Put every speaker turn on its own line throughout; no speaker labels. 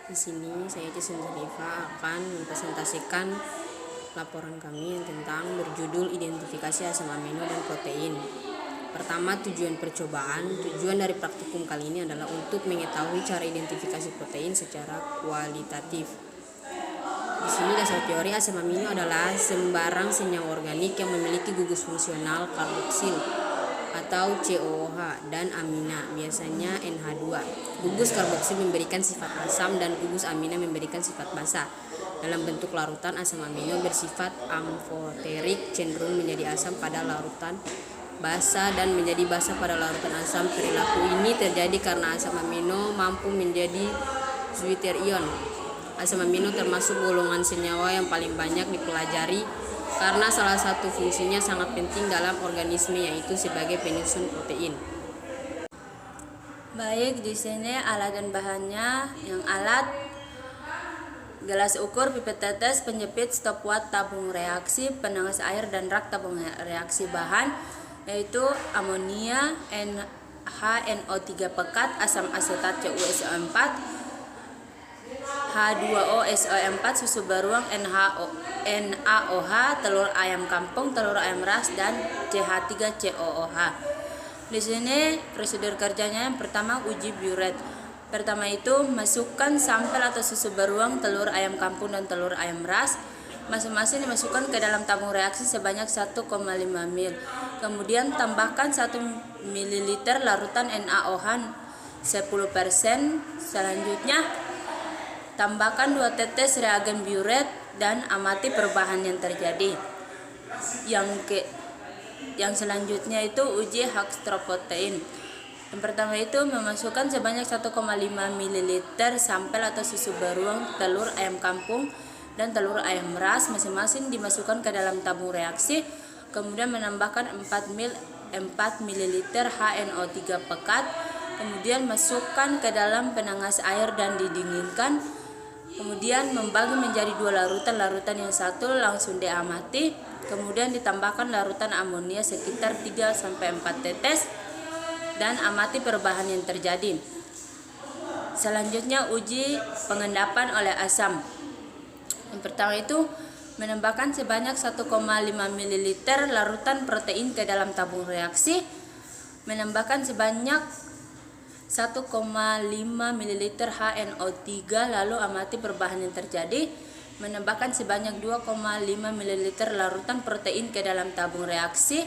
Di sini saya Jason Zalifa akan mempresentasikan laporan kami tentang berjudul identifikasi asam amino dan protein. Pertama, tujuan percobaan. Tujuan dari praktikum kali ini adalah untuk mengetahui cara identifikasi protein secara kualitatif. Di sini dasar teori asam amino adalah sembarang senyawa organik yang memiliki gugus fungsional karboksil atau COOH dan amina, biasanya NH2. Gugus karboksil memberikan sifat asam dan gugus amina memberikan sifat basa. Dalam bentuk larutan, asam amino bersifat amfoterik, cenderung menjadi asam pada larutan basa dan menjadi basa pada larutan asam. Perilaku ini terjadi karena asam amino mampu menjadi zwitterion. Asam amino termasuk golongan senyawa yang paling banyak dipelajari karena salah satu fungsinya sangat penting dalam organisme, yaitu sebagai penyusun protein.
Baik, di sini alat dan bahannya. Yang alat: gelas ukur, pipet tetes, penjepit, stopwatch, tabung reaksi, penanas air, dan rak tabung reaksi. Bahan yaitu amonia, HNO3 pekat, asam asetat CuSO4, H2O SO4, susu beruang NaOH, telur ayam kampung, telur ayam ras, dan CH3COOH. Di sini prosedur kerjanya: yang pertama, uji biuret. Pertama itu masukkan sampel atau susu beruang, telur ayam kampung, dan telur ayam ras. Masing-masing dimasukkan ke dalam tabung reaksi sebanyak 1,5 ml. Kemudian tambahkan 1 ml larutan NaOH 10%. Selanjutnya tambahkan 2 tetes reagen biuret dan amati perubahan yang terjadi. Yang selanjutnya itu uji Hextroprotein. Yang pertama itu memasukkan sebanyak 1,5 ml sampel atau susu beruang, telur ayam kampung, dan telur ayam ras. Masing-masing dimasukkan ke dalam tabung reaksi. Kemudian menambahkan 4 ml HNO3 pekat. Kemudian masukkan ke dalam penanas air dan didinginkan. Kemudian membagi menjadi 2 larutan. Larutan yang satu langsung diamati. Kemudian ditambahkan larutan amonia sekitar 3-4 tetes dan amati perubahan yang terjadi. Selanjutnya uji pengendapan oleh asam. Yang pertama itu menambahkan sebanyak 1,5 ml larutan protein ke dalam tabung reaksi. Menambahkan sebanyak 1,5 ml HNO3, lalu amati perubahan yang terjadi. Menambahkan sebanyak 2,5 ml larutan protein ke dalam tabung reaksi.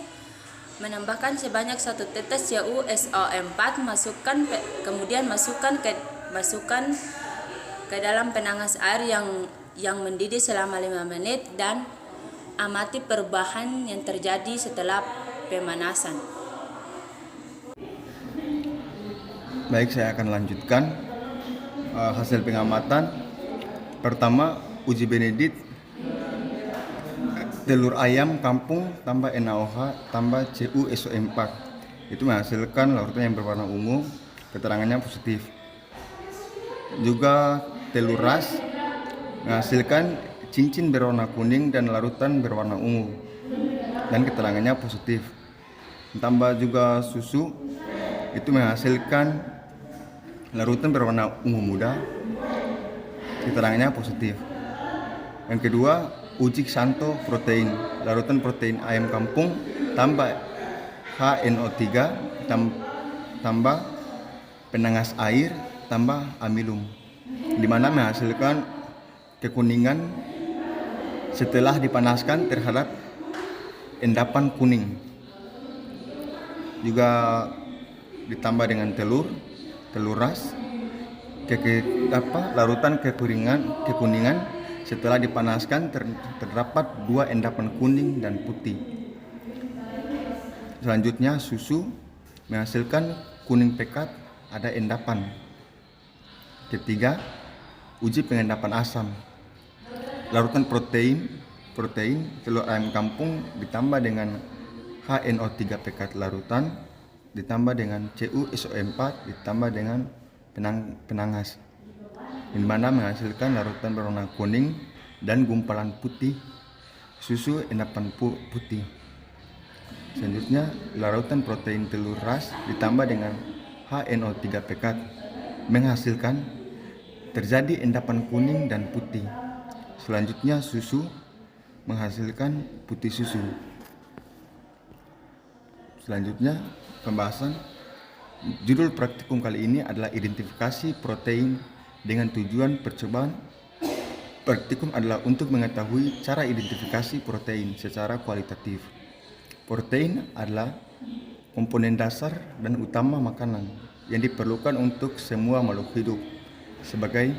Menambahkan sebanyak 1 tetes CuSO4, kemudian masukkan ke dalam penanas air yang mendidih selama 5 menit dan amati perubahan yang terjadi setelah pemanasan.
Baik, saya akan lanjutkan hasil pengamatan. Pertama, uji Benedict telur ayam kampung tambah NaOH tambah CuSO4. Itu menghasilkan larutan yang berwarna ungu, keterangannya positif. Juga telur ras menghasilkan cincin berwarna kuning dan larutan berwarna ungu, dan keterangannya positif. Tambah juga susu, itu menghasilkan larutan berwarna ungu muda, keterangannya positif. Yang kedua, uji Xantho protein, larutan protein ayam kampung tambah HNO3 tambah penanas air tambah amilum, di mana menghasilkan kekuningan setelah dipanaskan terhadap endapan kuning. Juga ditambah dengan telur ras, larutan kekuningan setelah dipanaskan terdapat 2 endapan kuning dan putih. Selanjutnya susu menghasilkan kuning pekat, ada endapan. Ketiga, uji pengendapan asam. Larutan protein telur ayam kampung ditambah dengan HNO3 pekat larutan, ditambah dengan CuSO4, ditambah dengan penanas, di mana menghasilkan larutan berwarna kuning dan gumpalan putih, susu endapan putih. Selanjutnya, larutan protein telur ras ditambah dengan HNO3 pekat menghasilkan terjadi endapan kuning dan putih. Selanjutnya susu menghasilkan putih susu. Selanjutnya pembahasan judul praktikum kali ini adalah identifikasi protein dengan tujuan percobaan. Praktikum adalah untuk mengetahui cara identifikasi protein secara kualitatif. Protein adalah komponen dasar dan utama makanan yang diperlukan untuk semua makhluk hidup sebagai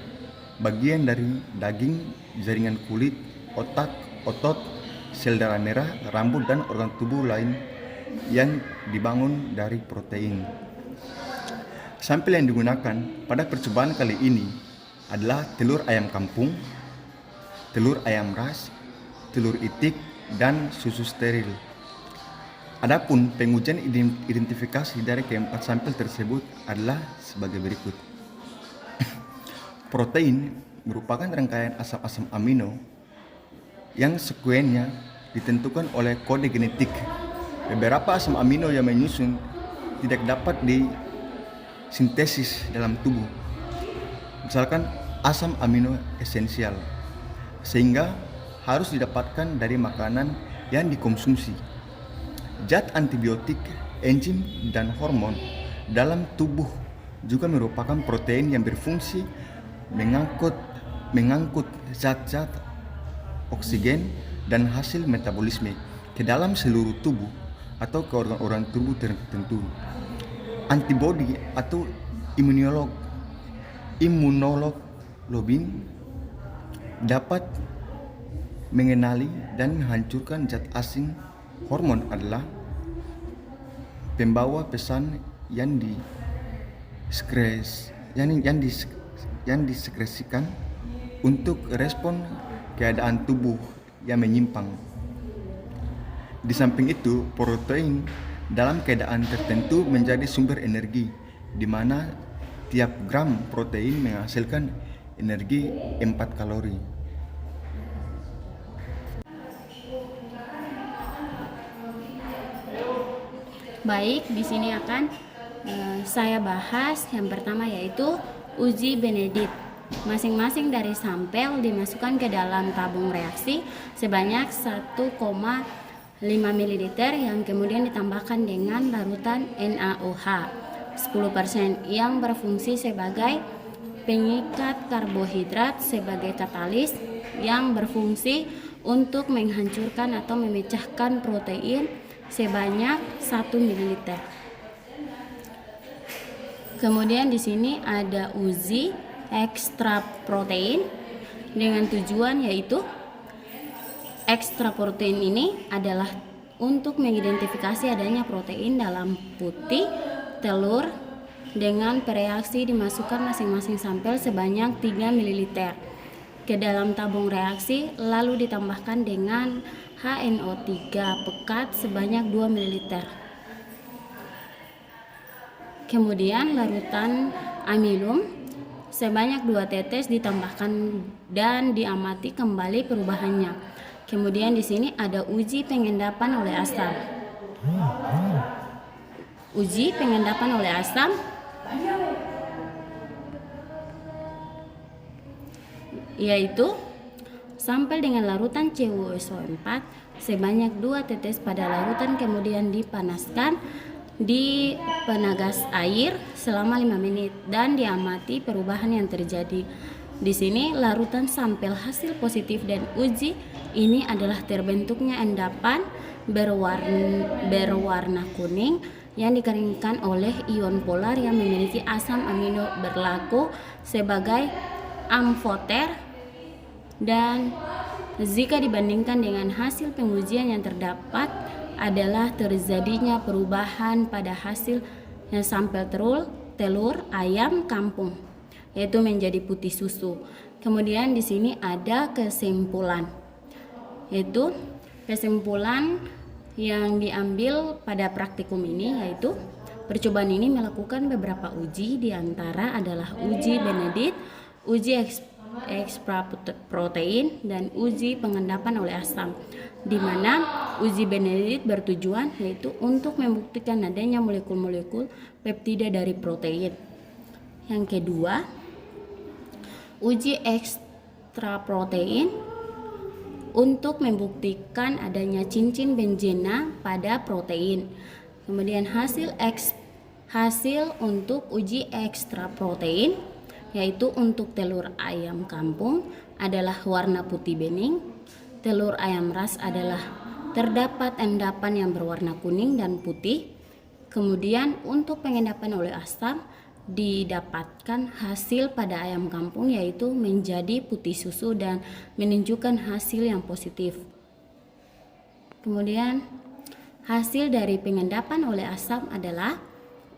bagian dari daging, jaringan kulit, otak, otot, sel darah merah, rambut, dan organ tubuh lain yang dibangun dari protein. Sampel yang digunakan pada percobaan kali ini adalah telur ayam kampung, telur ayam ras, telur itik, dan susu steril. Adapun pengujian identifikasi dari keempat sampel tersebut adalah sebagai berikut. Protein merupakan rangkaian asam-asam amino yang sekuennya ditentukan oleh kode genetik. Beberapa asam amino yang menyusun tidak dapat disintesis dalam tubuh, misalkan asam amino esensial, sehingga harus didapatkan dari makanan yang dikonsumsi. Zat antibiotik, enzim, dan hormon dalam tubuh juga merupakan protein yang berfungsi mengangkut zat-zat oksigen dan hasil metabolisme ke dalam seluruh tubuh atau ke organ-organ tubuh tertentu. Antibodi atau imunoglobulin dapat mengenali dan menghancurkan zat asing. Hormon adalah pembawa pesan yang disekresikan untuk respon keadaan tubuh yang menyimpang. Di samping itu, protein dalam keadaan tertentu menjadi sumber energi, di mana tiap gram protein menghasilkan energi 4 kalori.
Baik, di sini akan saya bahas yang pertama, yaitu uji Benedict. Masing-masing dari sampel dimasukkan ke dalam tabung reaksi sebanyak 1,5 ml yang kemudian ditambahkan dengan larutan NaOH 10% yang berfungsi sebagai pengikat karbohidrat, sebagai katalis yang berfungsi untuk menghancurkan atau memecahkan protein sebanyak 1 ml. Kemudian di sini ada uji ekstra protein dengan tujuan, yaitu ekstra protein ini adalah untuk mengidentifikasi adanya protein dalam putih telur. Dengan bereaksi dimasukkan masing-masing sampel sebanyak 3 ml ke dalam tabung reaksi, lalu ditambahkan dengan HNO3 pekat sebanyak 2 ml. Kemudian larutan amilum sebanyak 2 tetes ditambahkan dan diamati kembali perubahannya. Kemudian di sini ada uji pengendapan oleh asam. Uji pengendapan oleh asam yaitu sampel dengan larutan CuSO4 sebanyak 2 tetes pada larutan, kemudian dipanaskan di penagas air selama 5 menit dan diamati perubahan yang terjadi. Di sini larutan sampel hasil positif dan uji ini adalah terbentuknya endapan berwarna kuning yang dikeringkan oleh ion polar yang memiliki asam amino berlaku sebagai amfoter, dan jika dibandingkan dengan hasil pengujian yang terdapat adalah terjadinya perubahan pada hasil yang sampel telur ayam kampung, yaitu menjadi putih susu. Kemudian di sini ada kesimpulan, yaitu kesimpulan yang diambil pada praktikum ini, yaitu percobaan ini melakukan beberapa uji, diantara adalah uji Benedict, uji ekstra protein, dan uji pengendapan oleh asam, di mana uji Benedict bertujuan yaitu untuk membuktikan adanya molekul-molekul peptida dari protein. Yang kedua, uji ekstra protein untuk membuktikan adanya cincin benzena pada protein. Kemudian hasil untuk uji ekstra protein yaitu untuk telur ayam kampung adalah warna putih bening, telur ayam ras adalah terdapat endapan yang berwarna kuning dan putih. Kemudian untuk pengendapan oleh asam didapatkan hasil pada ayam kampung yaitu menjadi putih susu dan menunjukkan hasil yang positif. Kemudian hasil dari pengendapan oleh asam adalah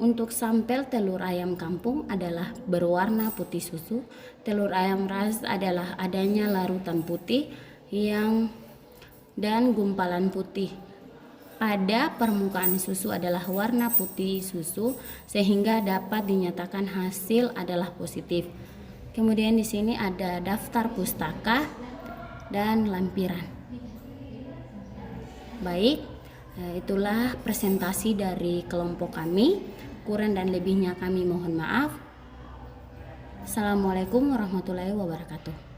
untuk sampel telur ayam kampung adalah berwarna putih susu, telur ayam ras adalah adanya larutan putih dan gumpalan putih pada permukaan susu adalah warna putih susu sehingga dapat dinyatakan hasil adalah positif. Kemudian di sini ada daftar pustaka dan lampiran. Baik, itulah presentasi dari kelompok kami. Kurang dan lebihnya kami mohon maaf. Assalamualaikum warahmatullahi wabarakatuh.